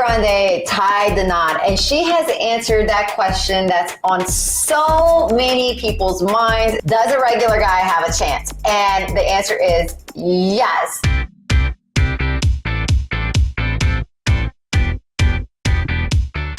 Grande tied the knot, and she has answered that question that's on so many people's minds. Does a regular guy have a chance? And the answer is yes.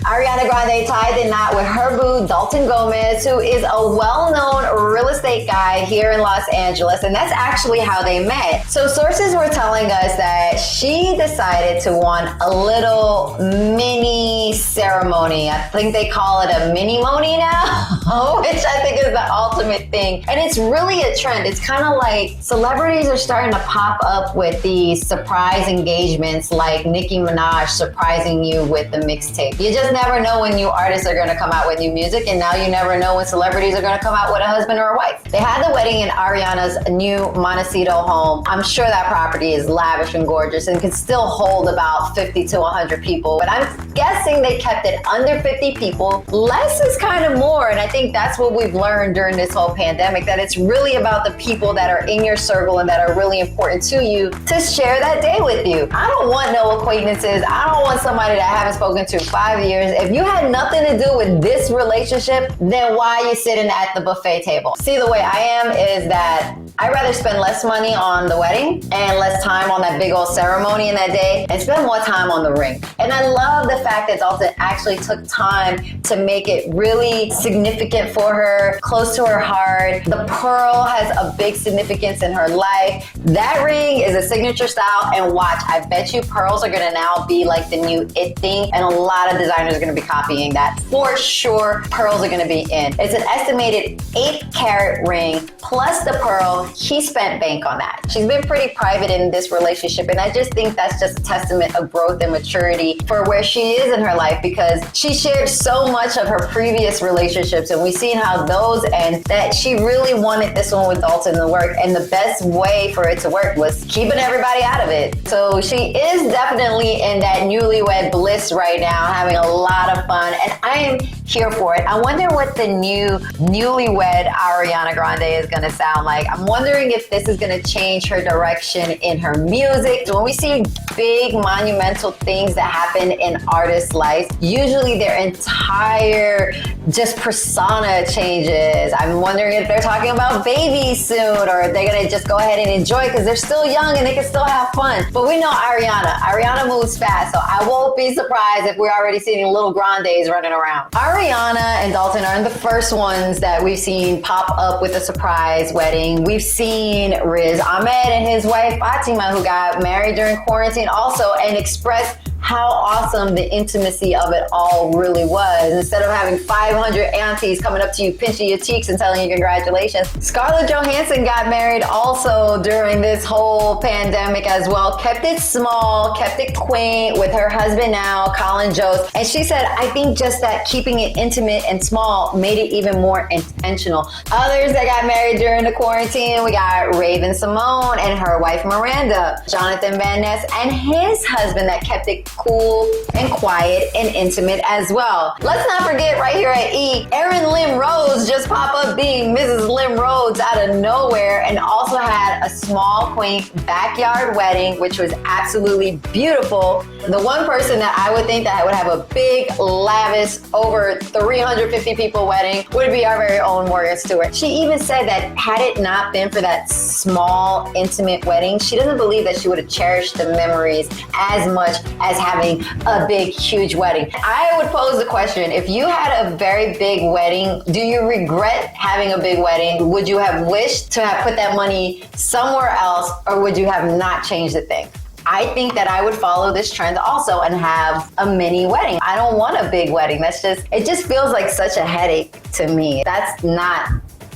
Ariana Grande tied the knot with her boo, Dalton Gomez, who is a well-known real estate guy here in Los Angeles, and that's actually how they met. So sources were telling us that she decided to want a little mini ceremony. I think they call it a minimony now, which I think is the ultimate thing. And it's really a trend. It's kind of like celebrities are starting to pop up with these surprise engagements, like Nicki Minaj surprising you with the mixtape. You just never know when new artists are going to come out with new music, and now you never know when celebrities are going to come out with a husband or a wife. They had the wedding in Ariana's new Montecito home. I'm sure that property is lavish and gorgeous and can still hold about 50 to 100 people, but I'm guessing they kept it under 50 people. Less is kind of more, and I think that's what we've learned during this whole pandemic, that it's really about the people that are in your circle and that are really important to you to share that day with you. I don't want no acquaintances. I don't want somebody that I haven't spoken to 5 years. If you had nothing to do with this relationship, then why are you sitting at the buffet table? See, the way I am is that I'd rather spend less money on the wedding and less time on that big old ceremony in that day and spend more time on the ring. And I love the fact that Dalton actually took time to make it really significant for her, close to her heart. The pearl has a big significance in her life. That ring is a signature style, and watch, I bet you pearls are gonna now be like the new it thing, and a lot of designers are going to be copying that. For sure, pearls are going to be in. It's an estimated 8-carat ring plus the pearl. He spent bank on that. She's been pretty private in this relationship, and I just think that's just a testament of growth and maturity for where she is in her life, because she shared so much of her previous relationships, and we've seen how those end, that she really wanted this one with Dalton to work, and the best way for it to work was keeping everybody out of it. So she is definitely in that newlywed bliss right now, having a lot of fun, and I am here for it. I wonder what the new newlywed Ariana Grande is going to sound like. I'm wondering if this is going to change her direction in her music. When we see big monumental things that happen in artists' lives, usually their entire just persona changes. I'm wondering if they're talking about babies soon, or if they're going to just go ahead and enjoy because they're still young and they can still have fun. But we know Ariana. Ariana moves fast, so I won't be surprised if we're already seeing little Grandes running around. Ariana and Dalton aren't the first ones that we've seen pop up with a surprise wedding. We've seen Riz Ahmed and his wife Fatima, who got married during quarantine also, and expressed how awesome the intimacy of it all really was. Instead of having 500 aunties coming up to you, pinching your cheeks and telling you congratulations. Scarlett Johansson got married also during this whole pandemic as well. Kept it small, kept it quaint with her husband now, Colin Jost. And she said, I think just that keeping it intimate and small made it even more intentional. Others that got married during the quarantine, we got Raven Simone and her wife Miranda, Jonathan Van Ness and his husband that kept it cool and quiet and intimate as well. Let's not forget right here at E, Lim Rose just pop up being Mrs. Lim Rose out of nowhere, and also had a small, quaint backyard wedding, which was absolutely beautiful. The one person that I would think that would have a big, lavish, over 350 people wedding would be our very own Morgan Stewart. She even said that had it not been for that small, intimate wedding, she doesn't believe that she would have cherished the memories as much as having a big, huge wedding. I would pose the question, if you had a very big wedding, do you regret having a big wedding? Would you have wished to have put that money somewhere else, or would you have not changed a thing? I think that I would follow this trend also and have a mini wedding. I don't want a big wedding. It just feels like such a headache to me. That's not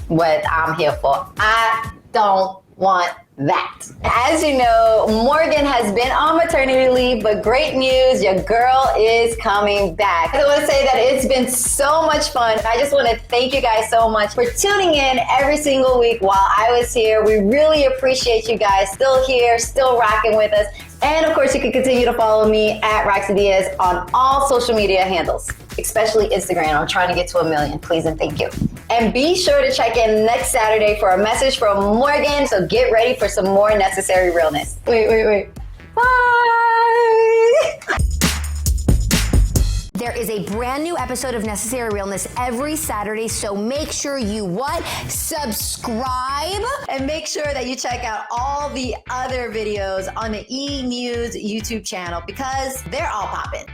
what I'm here for. I don't want that. As you know, Morgan has been on maternity leave, but great news, your girl is coming back. I want to say that it's been so much fun. I just want to thank you guys so much for tuning in every single week while I was here. We really appreciate you guys still here, still rocking with us. And of course, you can continue to follow me at Roxy Diaz on all social media handles, especially Instagram. I'm trying to get to 1 million, please and thank you. And be sure to check in next Saturday for a message from Morgan. So get ready for some more necessary realness. Wait. Bye. there is a brand new episode of Necessary Realness every Saturday, so make sure you what? Subscribe, and make sure that you check out all the other videos on the E! News YouTube channel because they're all popping.